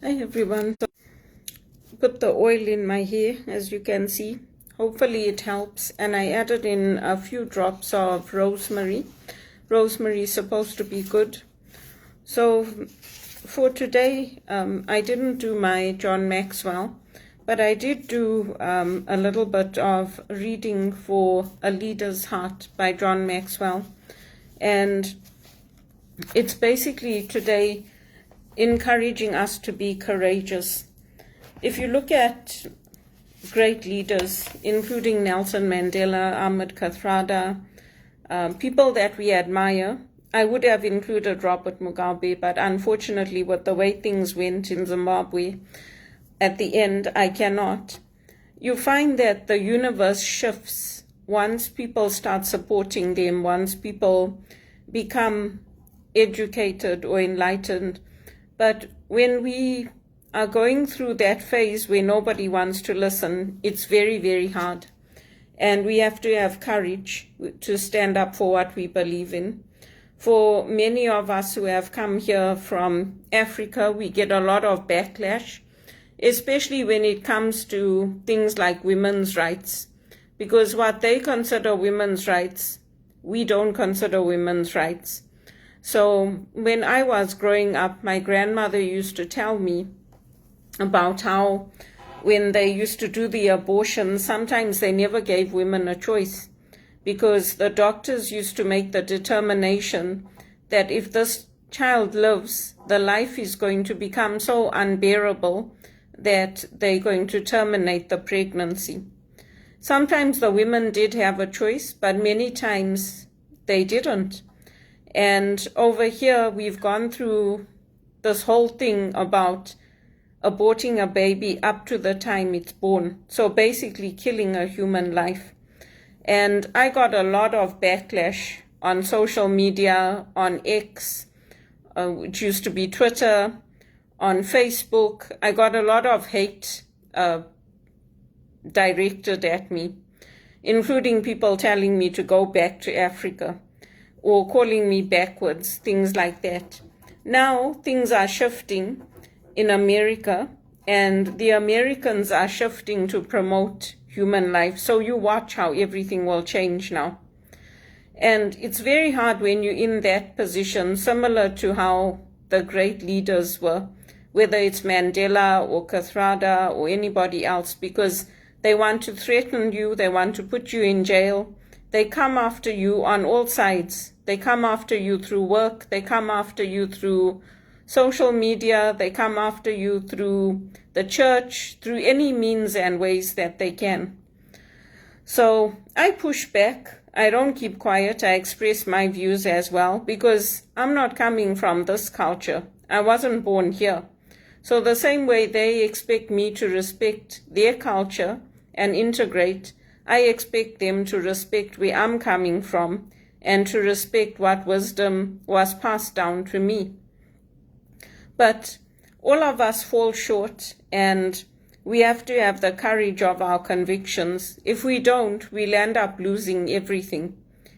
Hi everyone. So put the oil in my hair, as you can see. Hopefully it helps. And I added in a few drops of rosemary. Rosemary is supposed to be good. So for today, I didn't do my John Maxwell, but I did do a little bit of reading for A Leader's Heart by John Maxwell. And it's basically today encouraging us to be courageous. If you look at great leaders, including Nelson Mandela, Ahmed Kathrada, people that we admire, I would have included Robert Mugabe, but unfortunately with the way things went in Zimbabwe, at the end, I cannot. You find that the universe shifts once people start supporting them, once people become educated or enlightened. But when we are going through that phase where nobody wants to listen, it's very, very hard. And we have to have courage to stand up for what we believe in. For many of us who have come here from Africa, we get a lot of backlash, especially when it comes to things like women's rights. Because what they consider women's rights, we don't consider women's rights. So when I was growing up, my grandmother used to tell me about how when they used to do the abortion, sometimes they never gave women a choice because the doctors used to make the determination that if this child lives, the life is going to become so unbearable that they're going to terminate the pregnancy. Sometimes the women did have a choice, but many times they didn't. And over here, we've gone through this whole thing about aborting a baby up to the time it's born. So basically killing a human life. And I got a lot of backlash on social media, on X, which used to be Twitter, on Facebook. I got a lot of hate directed at me, including people telling me to go back to Africa, or calling me backwards, things like that. Now things are shifting in America, and the Americans are shifting to promote human life. So you watch how everything will change now. And it's very hard when you're in that position, similar to how the great leaders were, whether it's Mandela or Kathrada or anybody else, because they want to threaten you, they want to put you in jail. They come after you on all sides. They come after you through work. They come after you through social media. They come after you through the church, through any means and ways that they can. So I push back. I don't keep quiet. I express my views as well because I'm not coming from this culture. I wasn't born here. So the same way they expect me to respect their culture and integrate, I expect them to respect where I'm coming from and to respect what wisdom was passed down to me. But all of us fall short, and we have to have the courage of our convictions. If we don't, we'll end up losing everything.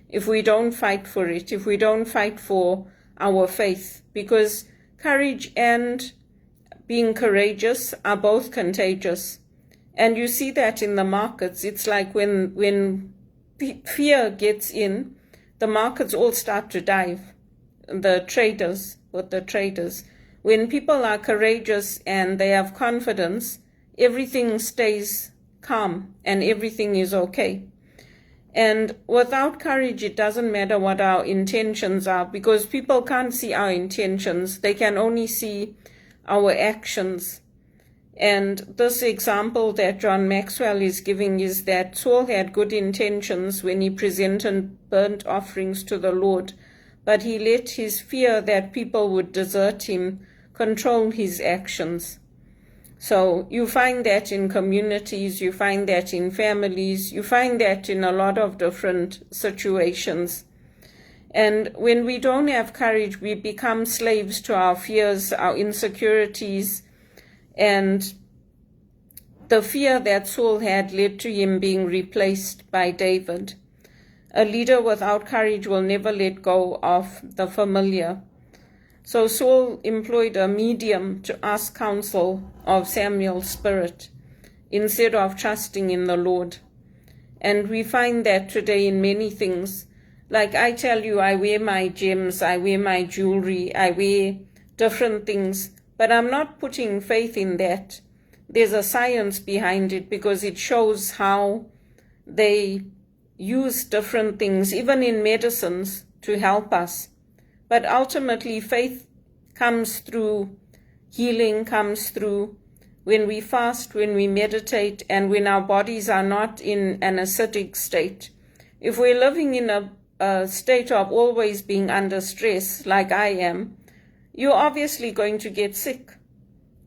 If we don't fight for it, if we don't fight for our faith, because courage and being courageous are both contagious. And you see that in the markets. It's like when fear gets in, the markets all start to dive. The traders. When people are courageous and they have confidence, everything stays calm and everything is okay. And without courage, it doesn't matter what our intentions are, because people can't see our intentions. They can only see our actions. And this example that John Maxwell is giving is that Saul had good intentions when he presented burnt offerings to the Lord, but he let his fear that people would desert him control his actions. So you find that in communities, you find that in families, you find that in a lot of different situations. And when we don't have courage, we become slaves to our fears, our insecurities, and the fear that Saul had led to him being replaced by David. A leader without courage will never let go of the familiar. So Saul employed a medium to ask counsel of Samuel's spirit instead of trusting in the Lord. And we find that today in many things. Like I tell you, I wear my gems, I wear my jewelry, I wear different things, but I'm not putting faith in that. There's a science behind it because it shows how they use different things, even in medicines, to help us. But ultimately, faith comes through, healing comes through when we fast, when we meditate, and when our bodies are not in an acidic state. If we're living in a state of always being under stress, like I am, you're obviously going to get sick.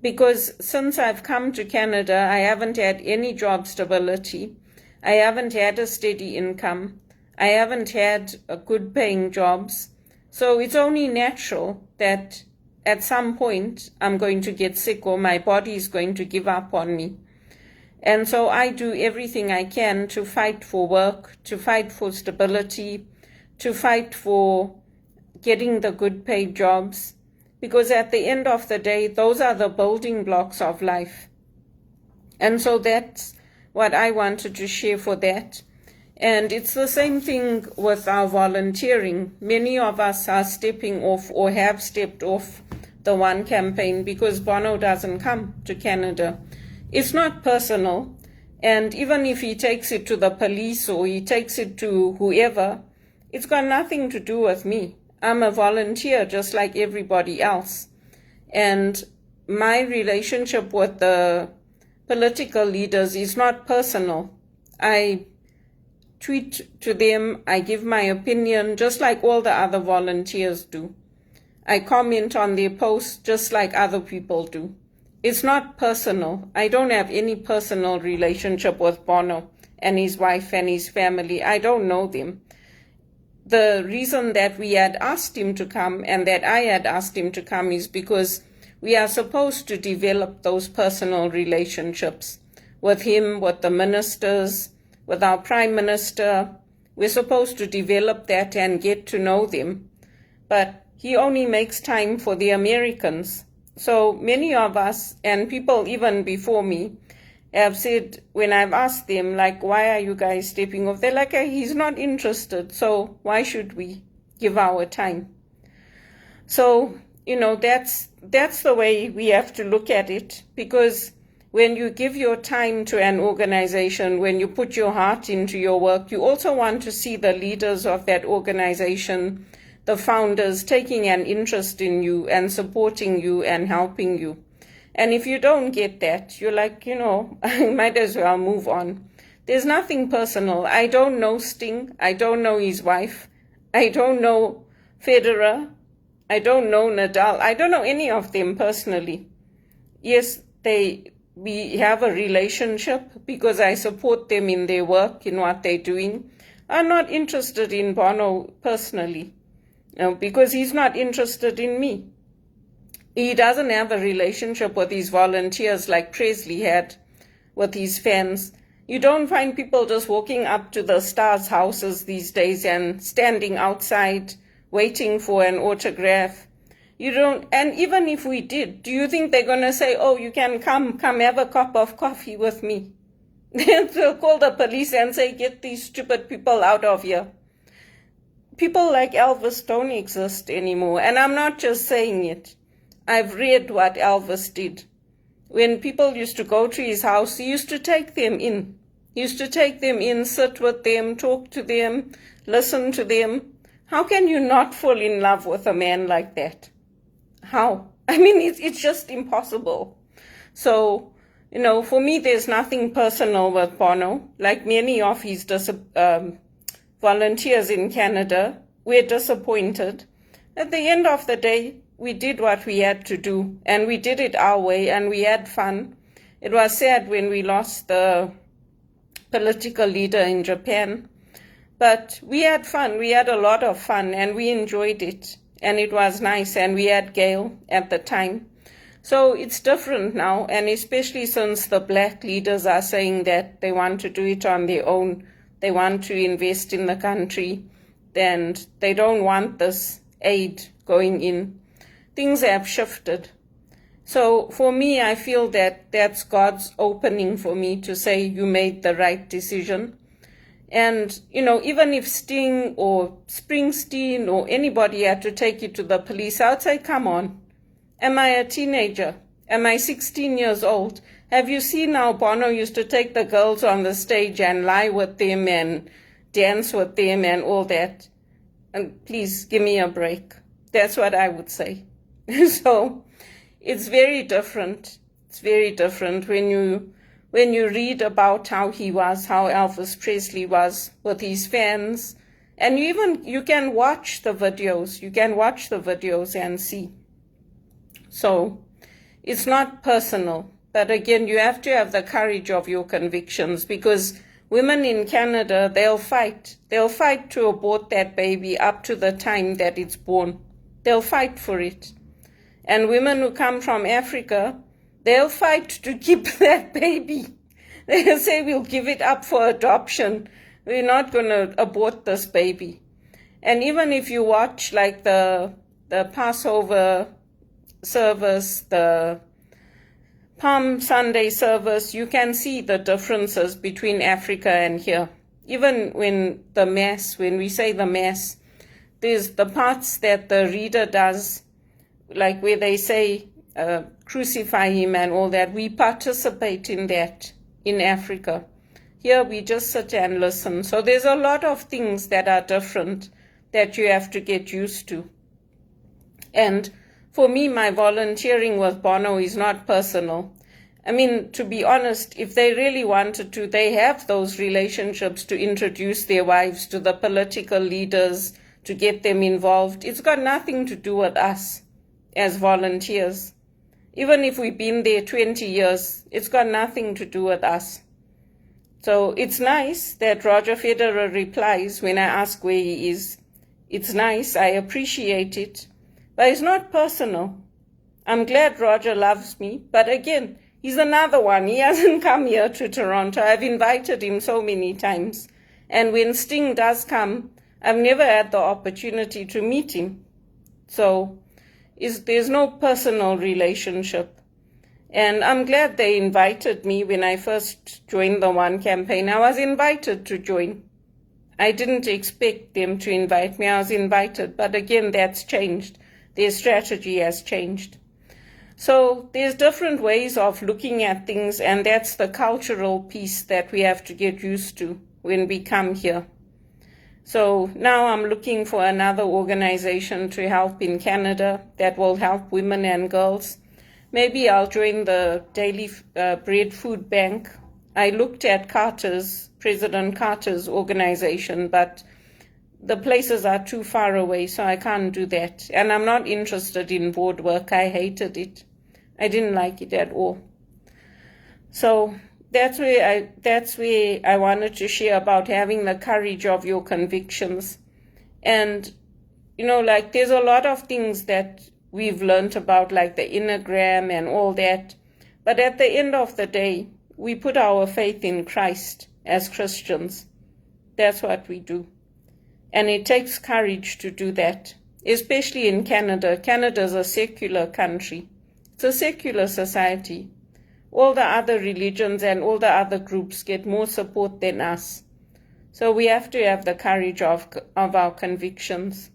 Because since I've come to Canada, I haven't had any job stability. I haven't had a steady income. I haven't had good paying jobs. So it's only natural that at some point I'm going to get sick or my body is going to give up on me. And so I do everything I can to fight for work, to fight for stability, to fight for getting the good paid jobs. Because at the end of the day, those are the building blocks of life. And so that's what I wanted to share for that. And it's the same thing with our volunteering. Many of us are stepping off or have stepped off the One campaign because Bono doesn't come to Canada. It's not personal. And even if he takes it to the police or he takes it to whoever, it's got nothing to do with me. I'm a volunteer just like everybody else. And my relationship with the political leaders is not personal. I tweet to them, I give my opinion just like all the other volunteers do. I comment on their posts just like other people do. It's not personal. I don't have any personal relationship with Bono and his wife and his family. I don't know them. The reason that we had asked him to come and that I had asked him to come is because we are supposed to develop those personal relationships with him, with the ministers, with our prime minister. We're supposed to develop that and get to know them. But he only makes time for the Americans. So many of us, and people even before me, have said, when I've asked them, like, why are you guys stepping off? They're like, he's not interested, so why should we give our time? So, that's the way we have to look at it, because when you give your time to an organization, when you put your heart into your work, you also want to see the leaders of that organization, the founders, taking an interest in you and supporting you and helping you. And if you don't get that, you're like, I might as well move on. There's nothing personal. I don't know Sting. I don't know his wife. I don't know Federer. I don't know Nadal. I don't know any of them personally. Yes, we have a relationship because I support them in their work, in what they're doing. I'm not interested in Bono personally, because he's not interested in me. He doesn't have a relationship with his volunteers like Presley had with his fans. You don't find people just walking up to the stars' houses these days and standing outside waiting for an autograph. You don't, and even if we did, do you think they're going to say, oh, you can come have a cup of coffee with me? They'll call the police and say, get these stupid people out of here. People like Elvis don't exist anymore, and I'm not just saying it. I've read what Elvis did. When people used to go to his house, he used to take them in. He used to take them in, sit with them, talk to them, listen to them. How can you not fall in love with a man like that? How? I mean, it's just impossible. So, for me, there's nothing personal with Bono. Like many of his volunteers in Canada, we're disappointed. At the end of the day, we did what we had to do, and we did it our way, and we had fun. It was sad when we lost the political leader in Japan, but we had fun. We had a lot of fun, and we enjoyed it, and it was nice, and we had Gail at the time. So it's different now, and especially since the black leaders are saying that they want to do it on their own, they want to invest in the country, and they don't want this aid going in. things have shifted. So for me, I feel that that's God's opening for me to say, you made the right decision. And, even if Sting or Springsteen or anybody had to take you to the police, I would say, come on. Am I a teenager? Am I 16 years old? Have you seen how Bono used to take the girls on the stage and lie with them and dance with them and all that? And please give me a break. That's what I would say. So it's very different. It's very different when you read about how he was, how Elvis Presley was with his fans. And you can watch the videos. You can watch the videos and see. So it's not personal. But again, you have to have the courage of your convictions, because women in Canada, they'll fight. They'll fight to abort that baby up to the time that it's born. They'll fight for it. And women who come from Africa, they'll fight to keep that baby. They'll say, we'll give it up for adoption. We're not going to abort this baby. And even if you watch like the Passover service, the Palm Sunday service, you can see the differences between Africa and here. Even when we say the Mass, there's the parts that the reader does, like where they say, crucify him and all that. We participate in that in Africa. Here we just sit and listen. So there's a lot of things that are different that you have to get used to. And for me, my volunteering with Bono is not personal. I mean, to be honest, if they really wanted to, they have those relationships to introduce their wives to the political leaders, to get them involved. It's got nothing to do with us as volunteers. Even if we've been there 20 years, it's got nothing to do with us. So it's nice that Roger Federer replies when I ask where he is. It's nice, I appreciate it, but it's not personal. I'm glad Roger loves me, but again, he's another one. He hasn't come here to Toronto. I've invited him so many times. And when Sting does come, I've never had the opportunity to meet him. So there's no personal relationship. And I'm glad they invited me when I first joined the One campaign. I was invited to join. I didn't expect them to invite me. I was invited. But again, that's changed. Their strategy has changed. So there's different ways of looking at things, and that's the cultural piece that we have to get used to when we come here. So now I'm looking for another organization to help in Canada that will help women and girls. Maybe I'll join the Daily Bread Food Bank. I looked at President Carter's organization, but the places are too far away, so I can't do that. And I'm not interested in board work. I hated it. I didn't like it at all. So that's where I wanted to share about having the courage of your convictions. And, there's a lot of things that we've learned about, like the Enneagram and all that. But at the end of the day, we put our faith in Christ as Christians. That's what we do. And it takes courage to do that, especially in Canada. Canada's a secular country. It's a secular society. All the other religions and all the other groups get more support than us. So we have to have the courage of our convictions.